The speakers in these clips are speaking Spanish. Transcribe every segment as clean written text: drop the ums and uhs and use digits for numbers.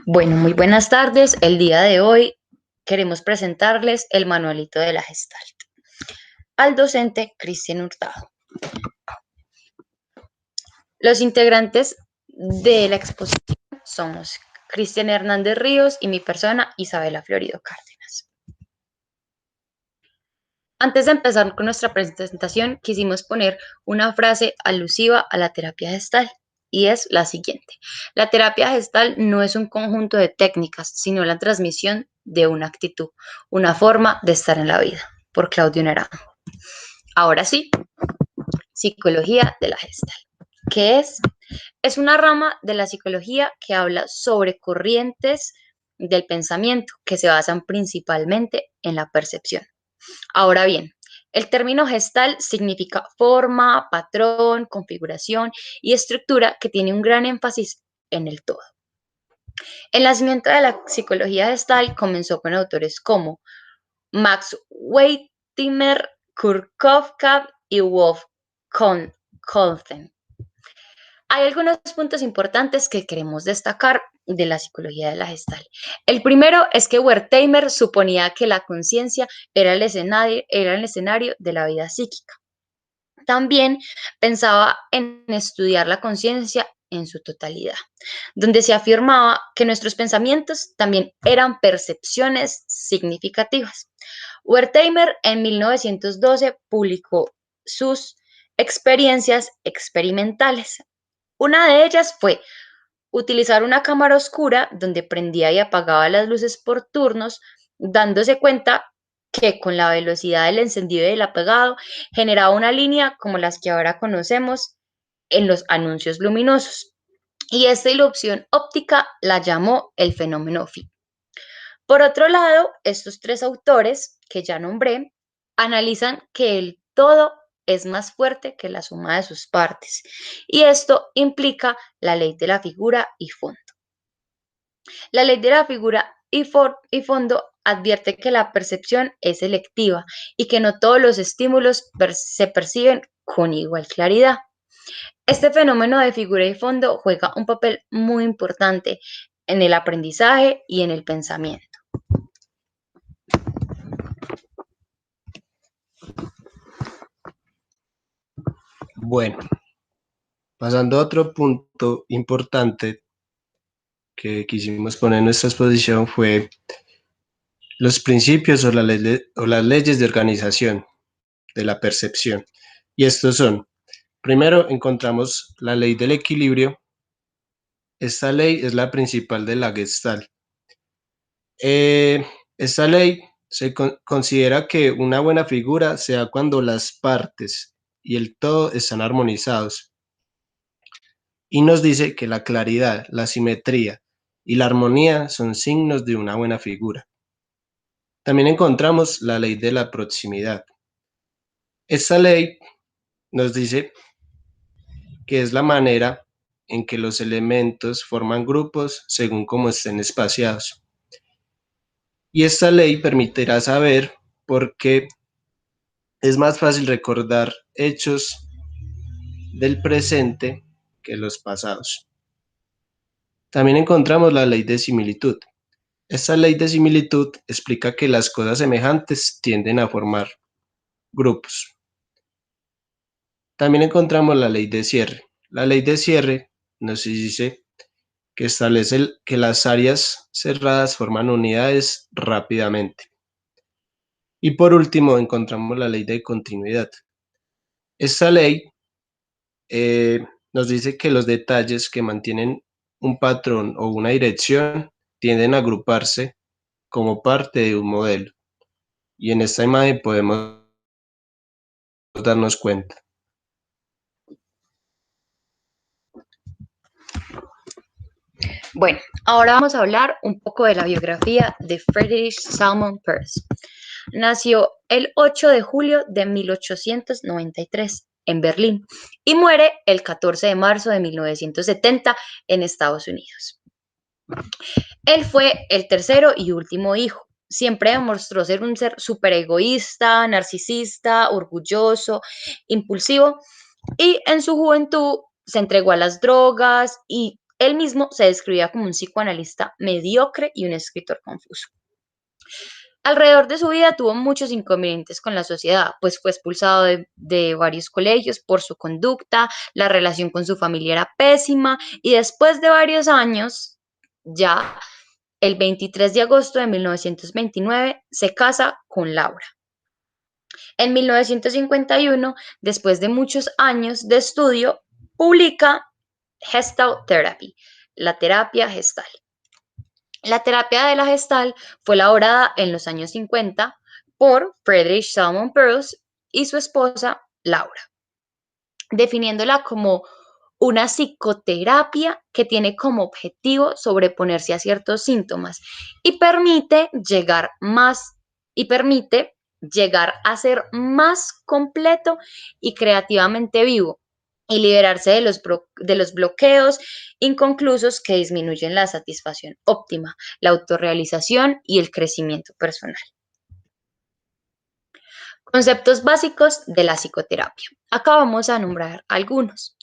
Bueno, muy buenas tardes. El día de hoy queremos presentarles el manualito de la Gestalt al docente Cristian Hurtado. Los integrantes de la exposición somos Cristian Hernández Ríos y mi persona Isabela Florido Cárdenas. Antes de empezar con nuestra presentación, quisimos poner una frase alusiva a la terapia Gestalt y es la siguiente: la terapia Gestalt no es un conjunto de técnicas, sino la transmisión de una actitud, una forma de estar en la vida, por Claudio Naranjo. Ahora sí, psicología de la Gestalt. ¿Qué es? Es una rama de la psicología que habla sobre corrientes del pensamiento que se basan principalmente en la percepción. Ahora bien, el término gestal significa forma, patrón, configuración y estructura que tiene un gran énfasis en el todo. El nacimiento de la psicología gestal comenzó con autores como Max Wertheimer, Kurt Kafka y Wolf Koelten. Hay algunos puntos importantes que queremos destacar de la psicología de la Gestalt. El primero es que Wertheimer suponía que la conciencia era el escenario de la vida psíquica. También pensaba en estudiar la conciencia en su totalidad, donde se afirmaba que nuestros pensamientos también eran percepciones significativas. Wertheimer en 1912 publicó sus experiencias experimentales. Una de ellas fue utilizar una cámara oscura donde prendía y apagaba las luces por turnos, dándose cuenta que con la velocidad del encendido y del apagado generaba una línea como las que ahora conocemos en los anuncios luminosos. Y esta ilusión óptica la llamó el fenómeno Fick. Por otro lado, estos tres autores que ya nombré analizan que el todo es más fuerte que la suma de sus partes, y esto implica la ley de la figura y fondo. La ley de la figura y fondo advierte que la percepción es selectiva y que no todos los estímulos se perciben con igual claridad. Este fenómeno de figura y fondo juega un papel muy importante en el aprendizaje y en el pensamiento. Bueno, pasando a otro punto importante que quisimos poner en nuestra exposición fue los principios o las leyes de organización de la percepción. Y estos son: primero encontramos la ley del equilibrio. Esta ley es la principal de la Gestalt. Esta ley se considera que una buena figura se da cuando las partes y el todo están armonizados. Y nos dice que la claridad, la simetría y la armonía son signos de una buena figura. También encontramos la ley de la proximidad. Esta ley nos dice que es la manera en que los elementos forman grupos según cómo estén espaciados. Y esta ley permitirá saber por qué es más fácil recordar hechos del presente que los pasados. También encontramos la ley de similitud. Esta ley de similitud explica que las cosas semejantes tienden a formar grupos. También encontramos la ley de cierre. La ley de cierre nos dice que establece que las áreas cerradas forman unidades rápidamente. Y por último encontramos la ley de continuidad. Esta ley nos dice que los detalles que mantienen un patrón o una dirección tienden a agruparse como parte de un modelo. Y en esta imagen podemos darnos cuenta. Bueno, ahora vamos a hablar un poco de la biografía de Friedrich Salomon Peirce. Nació el 8 de julio de 1893 en Berlín y muere el 14 de marzo de 1970 en Estados Unidos. Él fue el tercero y último hijo. Siempre demostró ser un ser súper egoísta, narcisista, orgulloso, impulsivo, y en su juventud se entregó a las drogas y Él mismo se describía como un psicoanalista mediocre y un escritor confuso. Alrededor de su vida tuvo muchos inconvenientes con la sociedad, pues fue expulsado de varios colegios por su conducta, la relación con su familia era pésima y después de varios años, ya el 23 de agosto de 1929, se casa con Laura. En 1951, después de muchos años de estudio, publica Gestalt Therapy, la terapia gestal. La terapia de la gestal fue elaborada en los años 50 por Friedrich Salomon Peirce y su esposa Laura, definiéndola como una psicoterapia que tiene como objetivo sobreponerse a ciertos síntomas y permite llegar a ser más completo y creativamente vivo y liberarse de los bloqueos inconclusos que disminuyen la satisfacción óptima, la autorrealización y el crecimiento personal. Conceptos básicos de la psicoterapia. Acá vamos a nombrar algunos.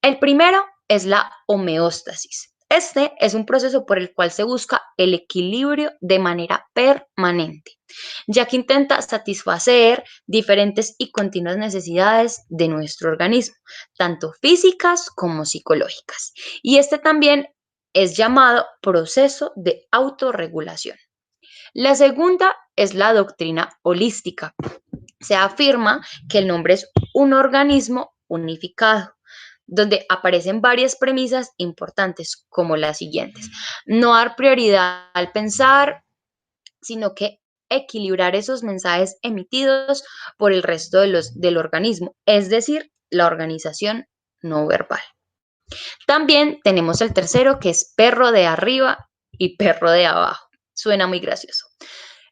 El primero es la homeostasis. Este es un proceso por el cual se busca el equilibrio de manera permanente, ya que intenta satisfacer diferentes y continuas necesidades de nuestro organismo, tanto físicas como psicológicas. Y este también es llamado proceso de autorregulación. La segunda es la doctrina holística. Se afirma que el nombre es un organismo unificado, donde aparecen varias premisas importantes como las siguientes. No dar prioridad al pensar, sino que equilibrar esos mensajes emitidos por el resto del organismo, es decir, la organización no verbal. También tenemos el tercero, que es perro de arriba y perro de abajo. Suena muy gracioso.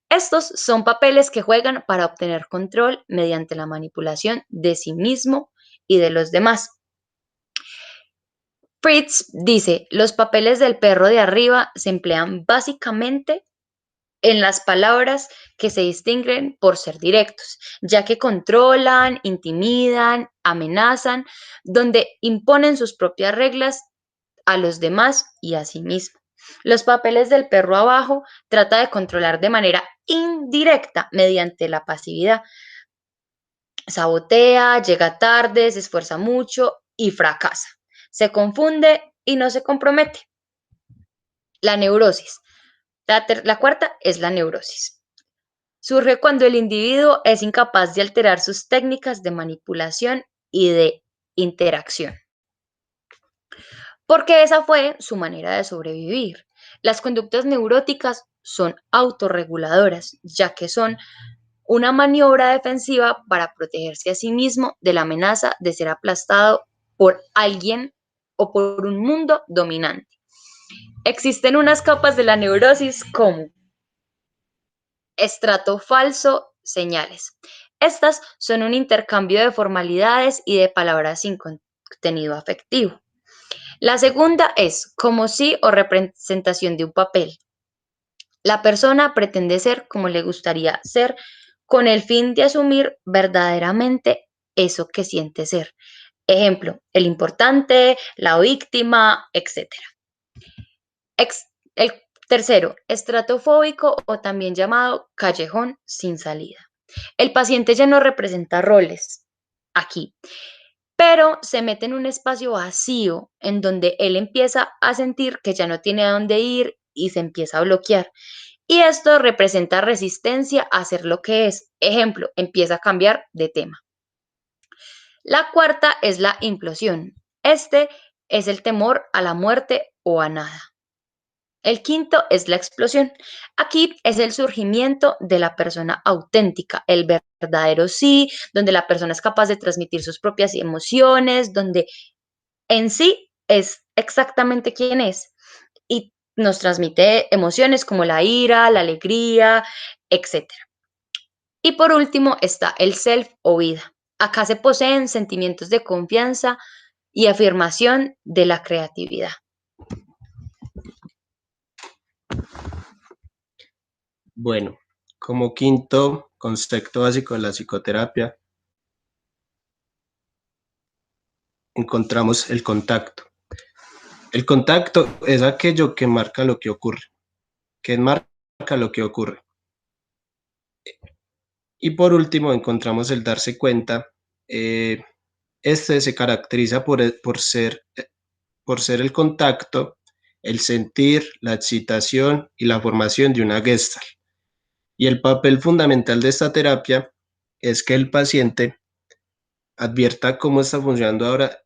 Estos son papeles que juegan para obtener control mediante la manipulación de sí mismo y de los demás. Fritz dice, los papeles del perro de arriba se emplean básicamente en las palabras que se distinguen por ser directos, ya que controlan, intimidan, amenazan, donde imponen sus propias reglas a los demás y a sí mismo. Los papeles del perro abajo trata de controlar de manera indirecta mediante la pasividad. Sabotea, llega tarde, se esfuerza mucho y fracasa. Se confunde y no se compromete. La neurosis. La cuarta es la neurosis. Surge cuando el individuo es incapaz de alterar sus técnicas de manipulación y de interacción, porque esa fue su manera de sobrevivir. Las conductas neuróticas son autorreguladoras, ya que son una maniobra defensiva para protegerse a sí mismo de la amenaza de ser aplastado por alguien o por un mundo dominante. Existen unas capas de la neurosis como estrato falso, señales. Estas son un intercambio de formalidades y de palabras sin contenido afectivo. La segunda es como si o representación de un papel. La persona pretende ser como le gustaría ser con el fin de asumir verdaderamente eso que siente ser. Ejemplo, el importante, la víctima, etc. El tercero, estratofóbico o también llamado callejón sin salida. El paciente ya no representa roles aquí, pero se mete en un espacio vacío en donde él empieza a sentir que ya no tiene a dónde ir y se empieza a bloquear. Y esto representa resistencia a ser lo que es. Ejemplo, empieza a cambiar de tema. La cuarta es la implosión. Este es el temor a la muerte o a nada. El quinto es la explosión. Aquí es el surgimiento de la persona auténtica, el verdadero sí, donde la persona es capaz de transmitir sus propias emociones, donde en sí es exactamente quién es y nos transmite emociones como la ira, la alegría, etc. Y por último está el self o vida. Acá se poseen sentimientos de confianza y afirmación de la creatividad. Bueno, como quinto concepto básico de la psicoterapia, encontramos el contacto. El contacto es aquello que marca lo que ocurre, que marca lo que ocurre. Y por último encontramos el darse cuenta. Este se caracteriza por ser el contacto, el sentir, la excitación y la formación de una gestalt. Y el papel fundamental de esta terapia es que el paciente advierta cómo está funcionando ahora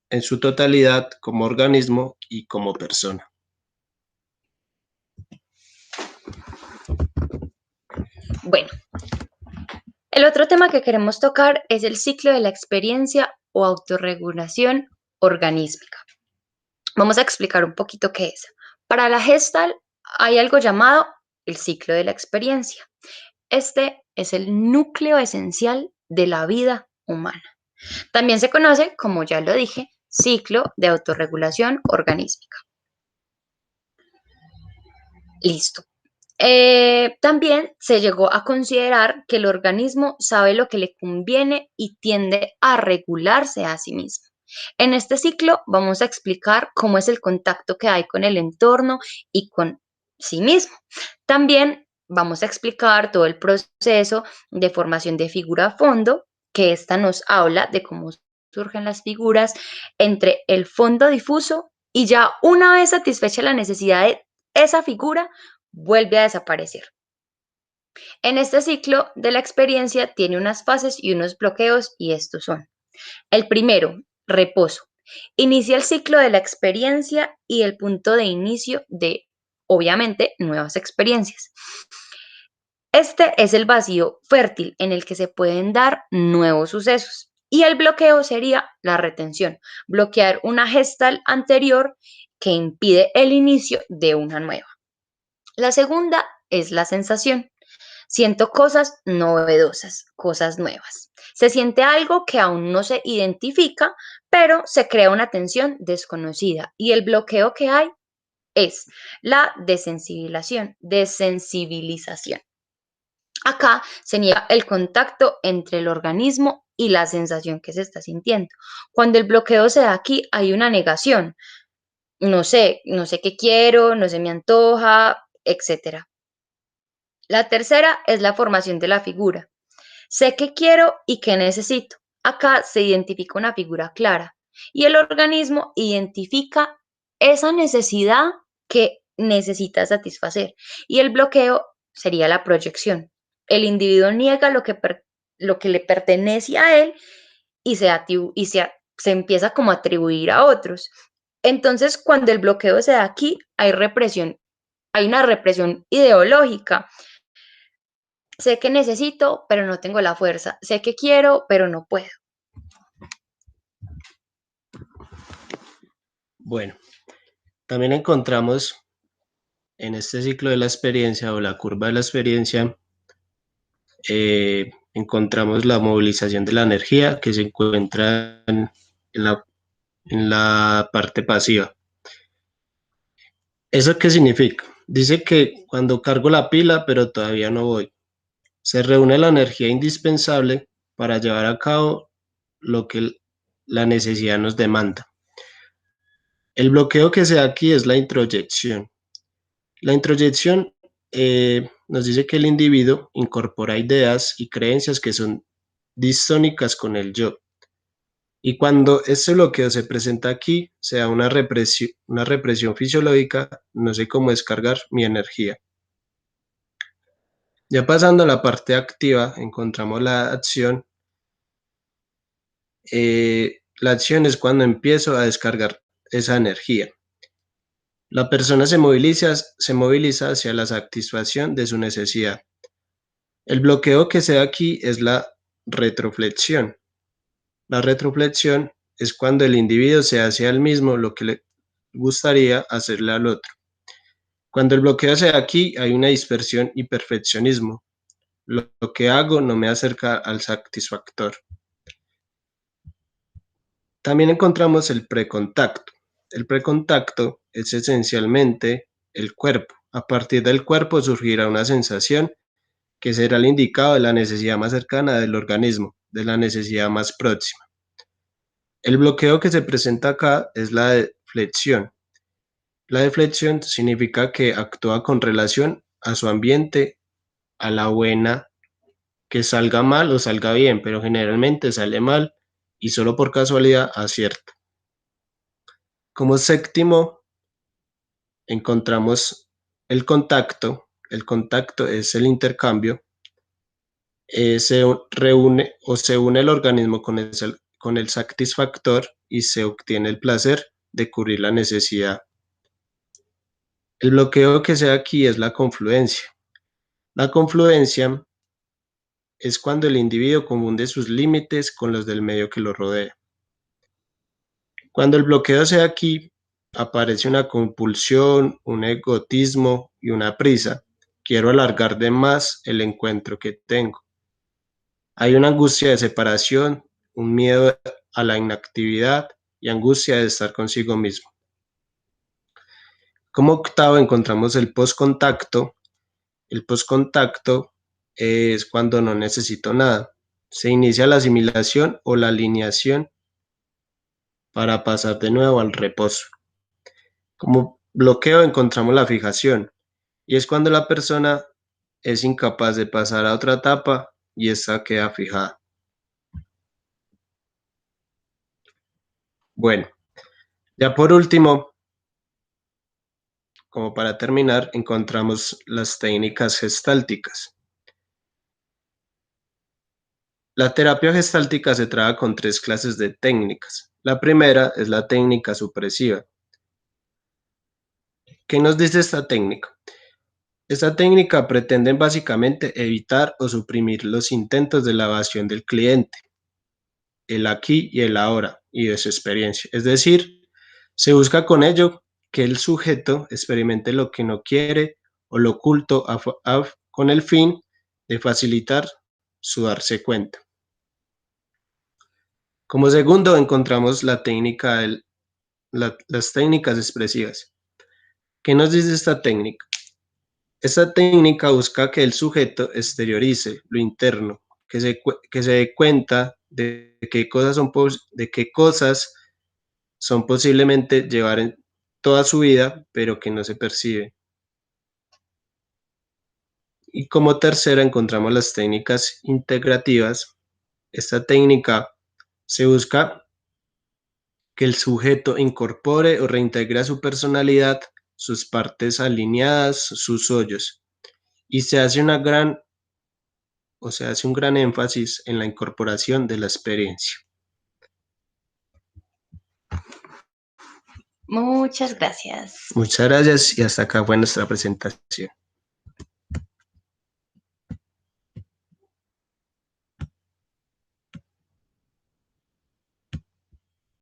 en su totalidad como organismo y como persona. Bueno, el otro tema que queremos tocar es el ciclo de la experiencia o autorregulación organísmica. Vamos a explicar un poquito qué es. Para la Gestalt hay algo llamado el ciclo de la experiencia. Este es el núcleo esencial de la vida humana. También se conoce, como ya lo dije, ciclo de autorregulación organísmica. Listo. También se llegó a considerar que el organismo sabe lo que le conviene y tiende a regularse a sí mismo. En este ciclo vamos a explicar cómo es el contacto que hay con el entorno y con sí mismo. También vamos a explicar todo el proceso de formación de figura a fondo, que esta nos habla de cómo surgen las figuras entre el fondo difuso y ya una vez satisfecha la necesidad de esa figura, vuelve a desaparecer. En este ciclo de la experiencia tiene unas fases y unos bloqueos y estos son. El primero, reposo. Inicia el ciclo de la experiencia y el punto de inicio de, obviamente, nuevas experiencias. Este es el vacío fértil en el que se pueden dar nuevos sucesos. Y el bloqueo sería la retención, bloquear una gestal anterior que impide el inicio de una nueva. La segunda es la sensación. Siento cosas novedosas, cosas nuevas. Se siente algo que aún no se identifica, pero se crea una tensión desconocida y el bloqueo que hay es la desensibilización. Acá se niega el contacto entre el organismo y la sensación que se está sintiendo. Cuando el bloqueo se da aquí, hay una negación. No sé qué quiero, no se me antoja, etcétera. La tercera es la formación de la figura. Sé qué quiero y qué necesito. Acá se identifica una figura clara y el organismo identifica esa necesidad que necesita satisfacer. Y el bloqueo sería la proyección. El individuo niega lo que le pertenece a él y se empieza como a atribuir a otros. Entonces, cuando el bloqueo se da aquí, hay represión, hay una represión ideológica. Sé que necesito, pero no tengo la fuerza. Sé que quiero, pero no puedo. Bueno, también encontramos en este ciclo de la experiencia o la curva de la experiencia, encontramos la movilización de la energía que se encuentra en la parte pasiva. ¿Eso qué significa? Dice que cuando cargo la pila, pero todavía no voy, se reúne la energía indispensable para llevar a cabo lo que la necesidad nos demanda. El bloqueo que se da aquí es la introyección. La introyección nos dice que el individuo incorpora ideas y creencias que son distónicas con el yo. Y cuando este bloqueo se presenta aquí, se da una represión fisiológica, no sé cómo descargar mi energía. Ya pasando a la parte activa, encontramos la acción. La acción es cuando empiezo a descargar esa energía. La persona se moviliza hacia la satisfacción de su necesidad. El bloqueo que se da aquí es la retroflexión. La retroflexión es cuando el individuo se hace al mismo lo que le gustaría hacerle al otro. Cuando el bloqueo se da aquí, hay una dispersión y perfeccionismo. Lo que hago no me acerca al satisfactor. También encontramos el precontacto. El precontacto es esencialmente el cuerpo. A partir del cuerpo surgirá una sensación que será el indicado de la necesidad más cercana del organismo, de la necesidad más próxima. El bloqueo que se presenta acá es la deflexión. La deflexión significa que actúa con relación a su ambiente, a la buena, que salga mal o salga bien, pero generalmente sale mal y solo por casualidad acierta. Como séptimo, encontramos el contacto. El contacto es el intercambio. Se reúne o se une el organismo con el satisfactor y se obtiene el placer de cubrir la necesidad. El bloqueo que se da aquí es la confluencia. La confluencia es cuando el individuo confunde sus límites con los del medio que lo rodea. Cuando el bloqueo se da aquí, aparece una compulsión, un egotismo y una prisa. Quiero alargar de más el encuentro que tengo. Hay una angustia de separación, un miedo a la inactividad y angustia de estar consigo mismo. Como octavo encontramos el postcontacto. El postcontacto es cuando no necesito nada. Se inicia la asimilación o la alineación para pasar de nuevo al reposo. Como bloqueo encontramos la fijación y es cuando la persona es incapaz de pasar a otra etapa y esta queda fijada. Bueno, ya por último, como para terminar, encontramos las técnicas gestálticas. La terapia gestáltica se trabaja con tres clases de técnicas. La primera es la técnica supresiva. ¿Qué nos dice esta técnica? Esta técnica pretende básicamente evitar o suprimir los intentos de la evasión del cliente, el aquí y el ahora y de su experiencia. Es decir, se busca con ello que el sujeto experimente lo que no quiere o lo oculto con el fin de facilitar su darse cuenta. Como segundo encontramos las técnicas expresivas. ¿Qué nos dice esta técnica? Esta técnica busca que el sujeto exteriorice lo interno, que se dé cuenta de qué cosas son posiblemente llevar en toda su vida, pero que no se percibe. Y como tercera encontramos las técnicas integrativas. Esta técnica se busca que el sujeto incorpore o reintegre a su personalidad sus partes alineadas, sus hoyos, y se hace un gran énfasis en la incorporación de la experiencia. Muchas gracias. Muchas gracias y hasta acá fue nuestra presentación.